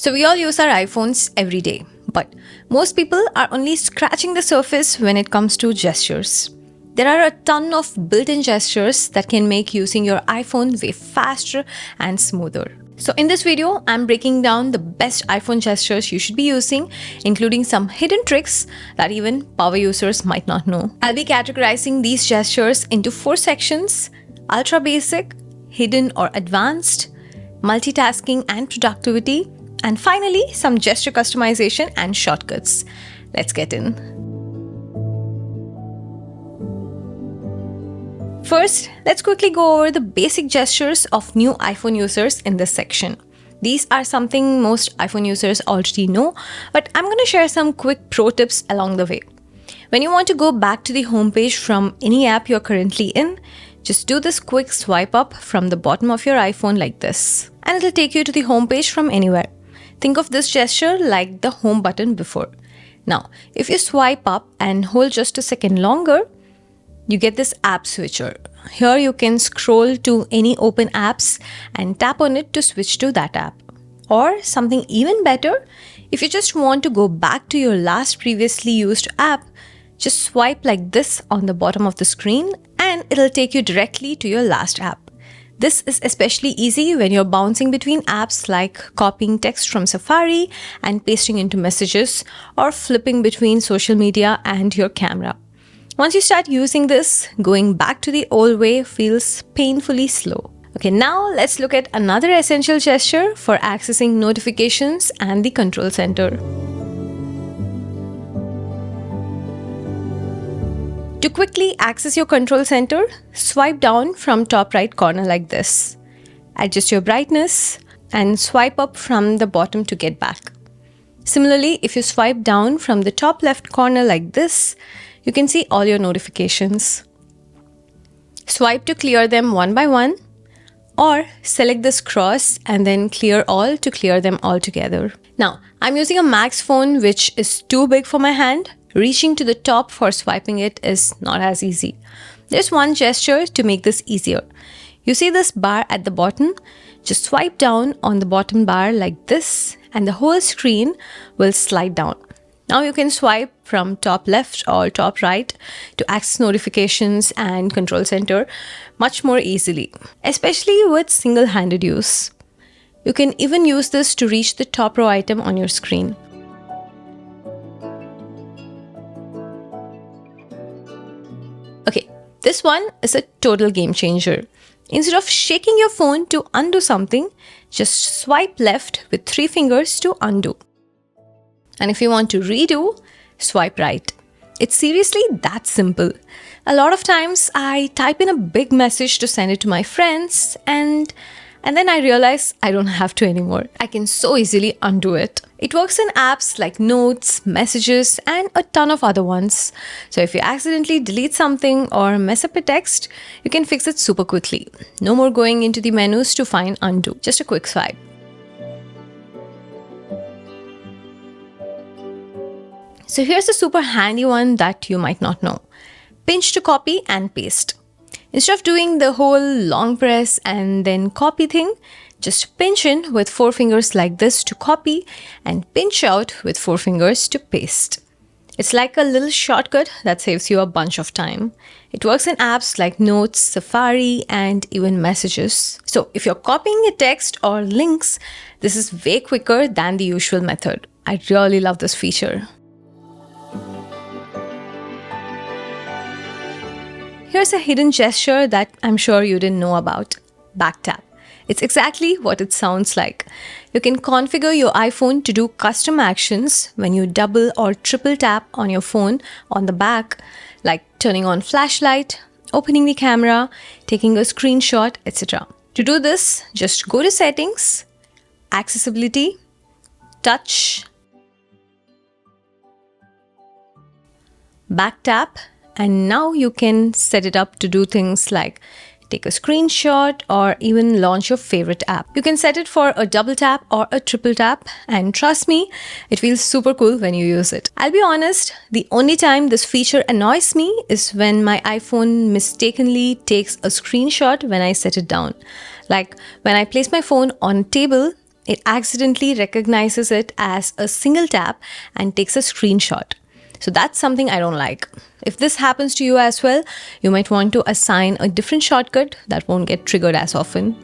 So we all use our iPhones every day, but most people are only scratching the surface when it comes to gestures. There are a ton of built-in gestures that can make using your iPhone way faster and smoother. So in this video, I'm breaking down the best iPhone gestures you should be using, including some hidden tricks that even power users might not know. I'll be categorizing these gestures into 4 sections: ultra basic, hidden or advanced, multitasking and productivity, and finally, some gesture customization and shortcuts. Let's get in. First, let's quickly go over the basic gestures of new iPhone users in this section. These are something most iPhone users already know, but I'm going to share some quick pro tips along the way. When you want to go back to the homepage from any app you're currently in, just do this quick swipe up from the bottom of your iPhone like this, and it'll take you to the homepage from anywhere. Think of this gesture like the home button before. Now, if you swipe up and hold just a second longer, you get this app switcher. Here you can scroll to any open apps and tap on it to switch to that app. Or something even better, if you just want to go back to your last previously used app, just swipe like this on the bottom of the screen and it'll take you directly to your last app. This is especially easy when you're bouncing between apps, like copying text from Safari and pasting into messages, or flipping between social media and your camera. Once you start using this, going back to the old way feels painfully slow. Okay, now let's look at another essential gesture for accessing notifications and the control center. To quickly access your control center, swipe down from top right corner like this. Adjust your brightness and swipe up from the bottom to get back. Similarly, if you swipe down from the top left corner like this, you can see all your notifications. Swipe to clear them one by one, or select this cross and then clear all to clear them all together. Now, I'm using a Max phone which is too big for my hand. Reaching to the top for swiping it is not as easy. There's one gesture to make this easier. You see this bar at the bottom? Just swipe down on the bottom bar like this and the whole screen will slide down. Now you can swipe from top left or top right to access notifications and control center much more easily, especially with single-handed use. You can even use this to reach the top row item on your screen. Okay, this one is a total game changer. Instead of shaking your phone to undo something, just swipe left with 3 fingers to undo. And if you want to redo, swipe right. It's seriously that simple. A lot of times I type in a big message to send it to my friends and then I realize I don't have to anymore. I can so easily undo it. It works in apps like Notes, Messages, and a ton of other ones. So if you accidentally delete something or mess up a text, you can fix it super quickly. No more going into the menus to find undo. Just a quick swipe. So here's a super handy one that you might not know. Pinch to copy and paste. Instead of doing the whole long press and then copy thing, just pinch in with 4 fingers like this to copy and pinch out with 4 fingers to paste. It's like a little shortcut that saves you a bunch of time. It works in apps like Notes, Safari, and even Messages. So if you're copying a text or links, this is way quicker than the usual method. I really love this feature. Here's a hidden gesture that I'm sure you didn't know about: back tap. It's exactly what it sounds like. You can configure your iPhone to do custom actions when you double or triple tap on your phone on the back, like turning on flashlight, opening the camera, taking a screenshot, etc. To do this, just go to Settings, Accessibility, Touch, back tap, and now you can set it up to do things like take a screenshot or even launch your favorite app. You can set it for a double tap or a triple tap, and trust me, it feels super cool when you use it. I'll be honest, the only time this feature annoys me is when my iPhone mistakenly takes a screenshot when I set it down. Like when I place my phone on a table it accidentally recognizes it as a single tap and takes a screenshot. So that's something I don't like. If this happens to you as well, you might want to assign a different shortcut that won't get triggered as often.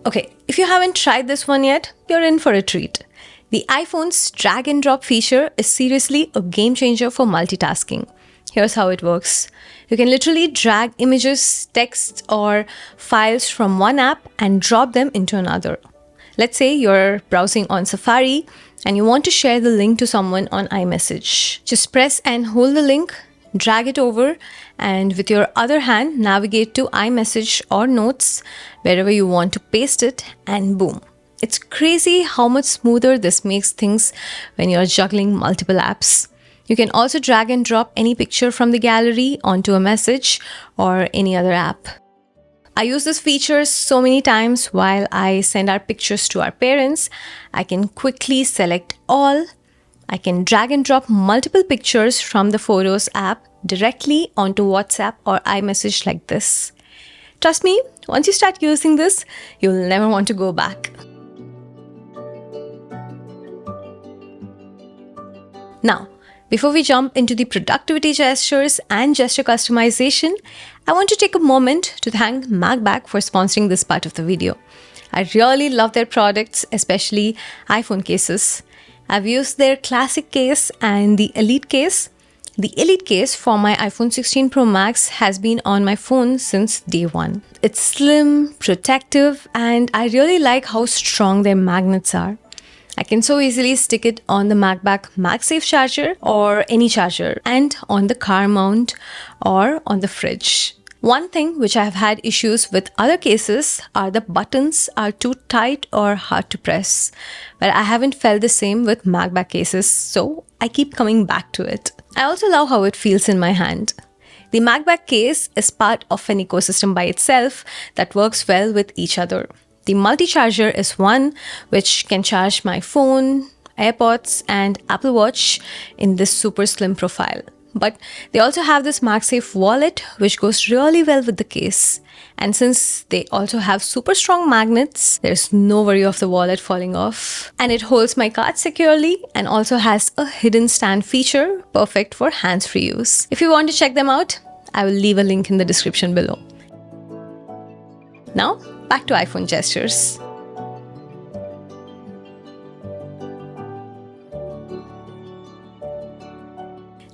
Okay, if you haven't tried this one yet, you're in for a treat. The iPhone's drag and drop feature is seriously a game changer for multitasking. Here's how it works. You can literally drag images, text, or files from one app and drop them into another. Let's say you're browsing on Safari and you want to share the link to someone on iMessage. Just press and hold the link, drag it over, and with your other hand, navigate to iMessage or Notes, wherever you want to paste it, and boom. It's crazy how much smoother this makes things when you're juggling multiple apps. You can also drag and drop any picture from the gallery onto a message or any other app. I use this feature so many times while I send our pictures to our parents. I can quickly select all. I can drag and drop multiple pictures from the Photos app directly onto WhatsApp or iMessage like this. Trust me, once you start using this, you'll never want to go back. Now, before we jump into the productivity gestures and gesture customization, I want to take a moment to thank MagBak for sponsoring this part of the video. I really love their products, especially iPhone cases. I've used their classic case and the Elite case. The Elite case for my iPhone 16 Pro Max has been on my phone since day one. It's slim, protective, and I really like how strong their magnets are. I can so easily stick it on the MagBak MagSafe charger or any charger, and on the car mount or on the fridge. One thing which I have had issues with other cases are the buttons are too tight or hard to press. But I haven't felt the same with MagBak cases, so I keep coming back to it. I also love how it feels in my hand. The MagBak case is part of an ecosystem by itself that works well with each other. The Multi Charger is one which can charge my phone, AirPods, and Apple Watch in this super slim profile. But they also have this MagSafe Wallet which goes really well with the case. And since they also have super strong magnets, there's no worry of the wallet falling off. And it holds my cards securely and also has a hidden stand feature, perfect for hands-free use. If you want to check them out, I will leave a link in the description below. Now, back to iPhone gestures.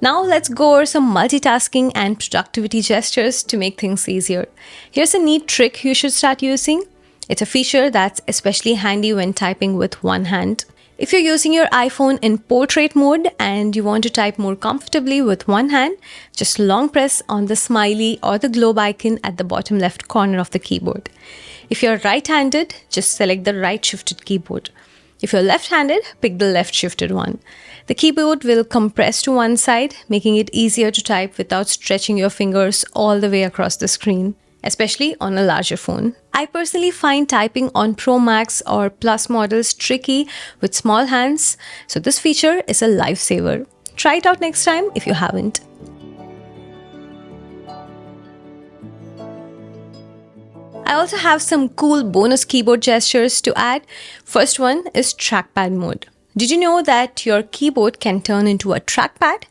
Now let's go over some multitasking and productivity gestures to make things easier. Here's a neat trick you should start using. It's a feature that's especially handy when typing with one hand. If you're using your iPhone in portrait mode and you want to type more comfortably with one hand, just long press on the smiley or the globe icon at the bottom left corner of the keyboard. If you're right-handed, just select the right-shifted keyboard. If you're left-handed, pick the left-shifted one. The keyboard will compress to one side, making it easier to type without stretching your fingers all the way across the screen, especially on a larger phone. I personally find typing on Pro Max or Plus models tricky with small hands, so this feature is a lifesaver. Try it out next time if you haven't. I also have some cool bonus keyboard gestures to add. First one is trackpad mode. Did you know that your keyboard can turn into a trackpad?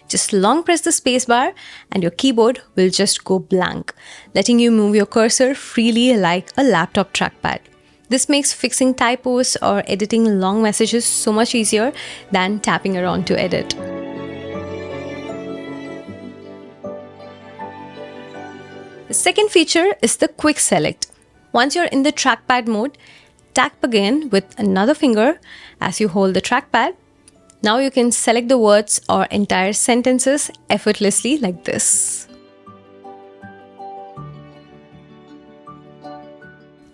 Just long press the spacebar and your keyboard will just go blank, letting you move your cursor freely like a laptop trackpad. This makes fixing typos or editing long messages so much easier than tapping around to edit. The second feature is the quick select. Once you're in the trackpad mode, tap again with another finger as you hold the trackpad. Now you can select the words or entire sentences effortlessly like this.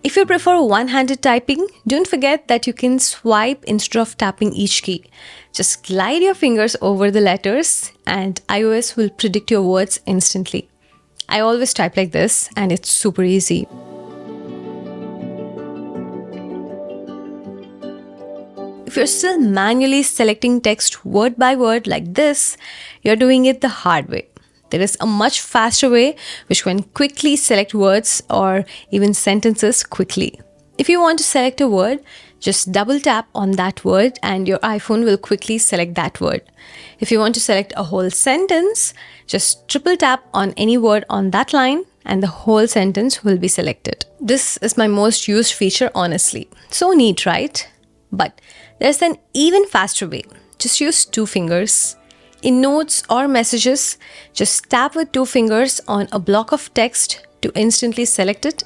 If you prefer one-handed typing, don't forget that you can swipe instead of tapping each key. Just glide your fingers over the letters and iOS will predict your words instantly. I always type like this and it's super easy. If you're still manually selecting text word by word like this, you're doing it the hard way. There is a much faster way which can quickly select words or even sentences quickly. If you want to select a word, just double tap on that word and your iPhone will quickly select that word. If you want to select a whole sentence, just triple tap on any word on that line and the whole sentence will be selected. This is my most used feature, honestly. So neat, right? But there's an even faster way. Just use 2 fingers. In notes or messages, just tap with 2 fingers on a block of text to instantly select it.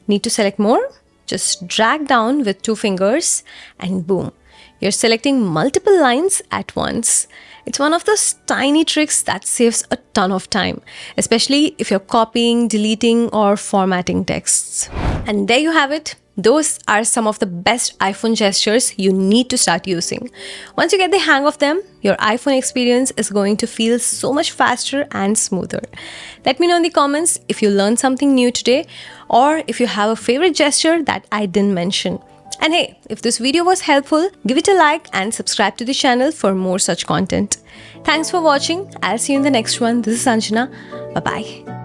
Need to select more? Just drag down with 2 fingers and boom, you're selecting multiple lines at once. It's one of those tiny tricks that saves a ton of time, especially if you're copying, deleting, or formatting texts. And there you have it. Those are some of the best iPhone gestures you need to start using. Once you get the hang of them, your iPhone experience is going to feel so much faster and smoother. Let me know in the comments if you learned something new today or if you have a favorite gesture that I didn't mention. And hey, if this video was helpful, give it a like and subscribe to the channel for more such content. Thanks for watching. I'll see you in the next one. This is Sanjana. Bye-bye.